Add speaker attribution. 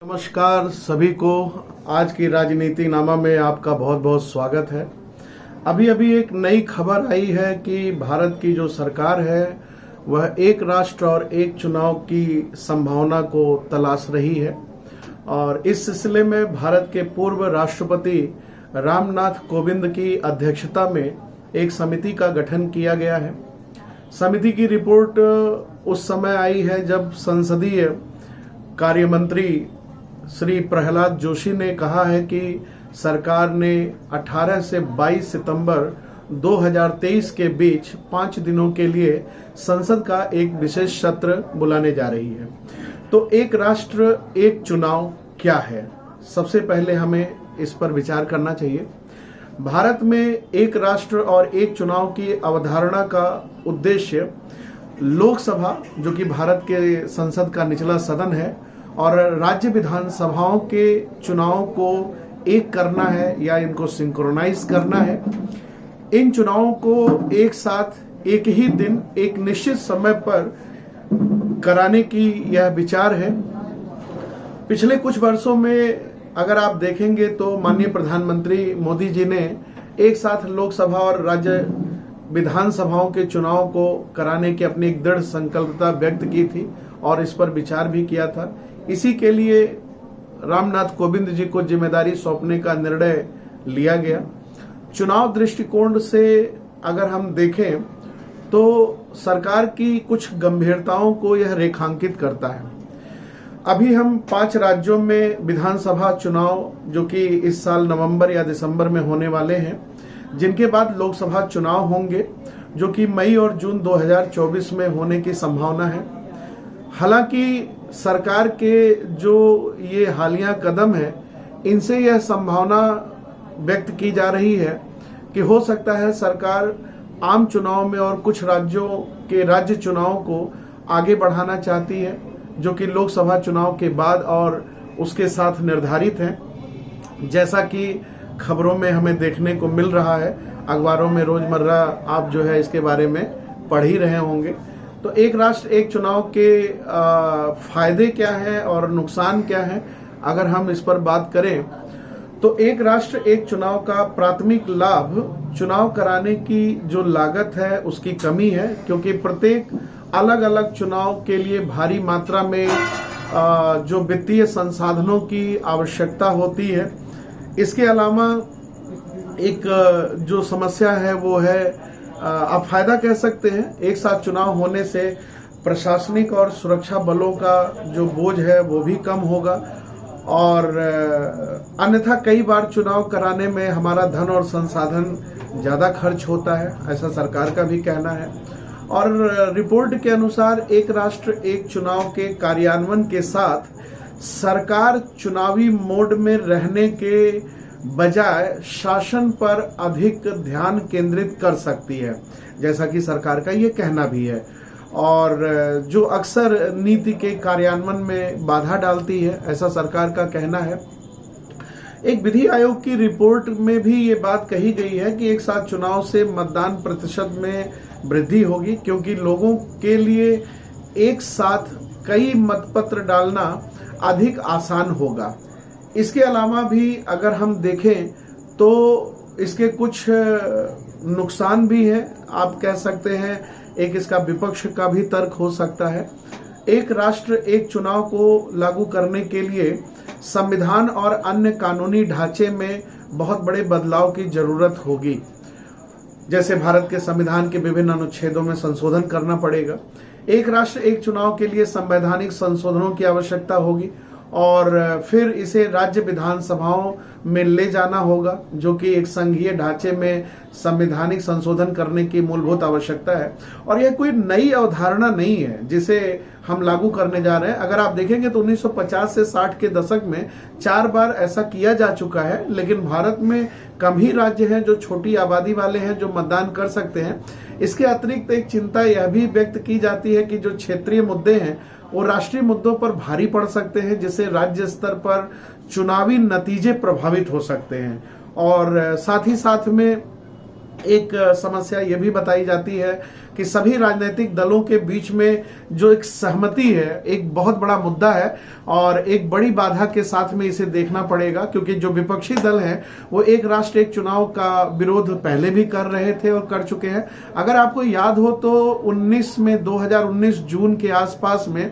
Speaker 1: नमस्कार सभी को। आज की राजनीति नामा में आपका बहुत बहुत स्वागत है। अभी अभी एक नई खबर आई है कि भारत की जो सरकार है वह एक राष्ट्र और एक चुनाव की संभावना को तलाश रही है और इस सिलसिले में भारत के पूर्व राष्ट्रपति रामनाथ कोविंद की अध्यक्षता में एक समिति का गठन किया गया है। समिति की रिपोर्ट उस समय आई है जब संसदीय कार्य मंत्री श्री प्रहलाद जोशी ने कहा है कि सरकार ने 18 से 22 सितंबर 2023 के बीच 5 दिनों के लिए संसद का एक विशेष सत्र बुलाने जा रही है। तो एक राष्ट्र एक चुनाव क्या है, सबसे पहले हमें इस पर विचार करना चाहिए। भारत में एक राष्ट्र और एक चुनाव की अवधारणा का उद्देश्य लोकसभा, जो कि भारत के संसद का निचला सदन है, और राज्य विधानसभाओं के चुनाव को एक करना है या इनको सिंक्रोनाइज करना है। इन चुनावों को एक साथ एक ही दिन एक निश्चित समय पर कराने की यह विचार है। पिछले कुछ वर्षों में अगर आप देखेंगे तो माननीय प्रधानमंत्री मोदी जी ने एक साथ लोकसभा और राज्य विधानसभाओं के चुनाव को कराने की अपनी एक दृढ़ संकल्पता व्यक्त की थी और इस पर विचार भी किया था। इसी के लिए रामनाथ कोविंद जी को जिम्मेदारी सौंपने का निर्णय लिया गया। चुनाव दृष्टिकोण से अगर हम देखें तो सरकार की कुछ गंभीरताओं को यह रेखांकित करता है। अभी हम 5 राज्यों में विधानसभा चुनाव, जो कि इस साल नवंबर या दिसंबर में होने वाले हैं, जिनके बाद लोकसभा चुनाव होंगे जो कि मई और जून 2024 में होने की संभावना है। हालांकि सरकार के जो ये हालिया कदम है, इनसे यह संभावना व्यक्त की जा रही है कि हो सकता है सरकार आम चुनाव में और कुछ राज्यों के राज्य चुनाव को आगे बढ़ाना चाहती है, जो कि लोकसभा चुनाव के बाद और उसके साथ निर्धारित हैं। जैसा कि खबरों में हमें देखने को मिल रहा है, अखबारों में रोजमर्रा आप जो है इसके बारे में पढ़ ही रहे होंगे। तो एक राष्ट्र एक चुनाव के फायदे क्या है और नुकसान क्या है, अगर हम इस पर बात करें तो एक राष्ट्र एक चुनाव का प्राथमिक लाभ चुनाव कराने की जो लागत है उसकी कमी है, क्योंकि प्रत्येक अलग अलग चुनाव के लिए भारी मात्रा में जो वित्तीय संसाधनों की आवश्यकता होती है। इसके अलावा एक जो समस्या है वो है, आप फायदा कह सकते हैं, एक साथ चुनाव होने से प्रशासनिक और सुरक्षा बलों का जो बोझ है वो भी कम होगा और अन्यथा कई बार चुनाव कराने में हमारा धन और संसाधन ज्यादा खर्च होता है, ऐसा सरकार का भी कहना है। और रिपोर्ट के अनुसार एक राष्ट्र एक चुनाव के कार्यान्वयन के साथ सरकार चुनावी मोड में रहने के बजाय शासन पर अधिक ध्यान केंद्रित कर सकती है, जैसा कि सरकार का ये कहना भी है, और जो अक्सर नीति के कार्यान्वयन में बाधा डालती है, ऐसा सरकार का कहना है। एक विधि आयोग की रिपोर्ट में भी ये बात कही गई है कि एक साथ चुनाव से मतदान प्रतिशत में वृद्धि होगी, क्योंकि लोगों के लिए एक साथ कई मतपत्र डालना अधिक आसान होगा। इसके अलावा भी अगर हम देखें तो इसके कुछ नुकसान भी हैं, आप कह सकते हैं। एक इसका विपक्ष का भी तर्क हो सकता है। एक राष्ट्र एक चुनाव को लागू करने के लिए संविधान और अन्य कानूनी ढांचे में बहुत बड़े बदलाव की जरूरत होगी। जैसे भारत के संविधान के विभिन्न अनुच्छेदों में संशोधन करना पड़ेगा। एक राष्ट्र एक चुनाव के लिए संवैधानिक संशोधनों की आवश्यकता होगी और फिर इसे राज्य विधानसभाओं में ले जाना होगा, जो कि एक संघीय ढांचे में संवैधानिक संशोधन करने की मूलभूत आवश्यकता है। और यह कोई नई अवधारणा नहीं है जिसे हम लागू करने जा रहे हैं। अगर आप देखेंगे तो 1950 से 60 के दशक में 4 बार ऐसा किया जा चुका है, लेकिन भारत में कम ही राज्य हैं जो छोटी आबादी वाले हैं जो मतदान कर सकते हैं। इसके अतिरिक्त एक चिंता यह भी व्यक्त की जाती है कि जो क्षेत्रीय मुद्दे हैं वो राष्ट्रीय मुद्दों पर भारी पड़ सकते हैं, जिससे राज्य स्तर पर चुनावी नतीजे प्रभावित हो सकते हैं। और साथ ही साथ में एक समस्या ये भी बताई जाती है कि सभी राजनीतिक दलों के बीच में जो एक सहमति है, एक बहुत बड़ा मुद्दा है और एक बड़ी बाधा के साथ में इसे देखना पड़ेगा, क्योंकि जो विपक्षी दल हैं वो एक राष्ट्र एक चुनाव का विरोध पहले भी कर रहे थे और कर चुके हैं। अगर आपको याद हो तो 2019 जून के आसपास में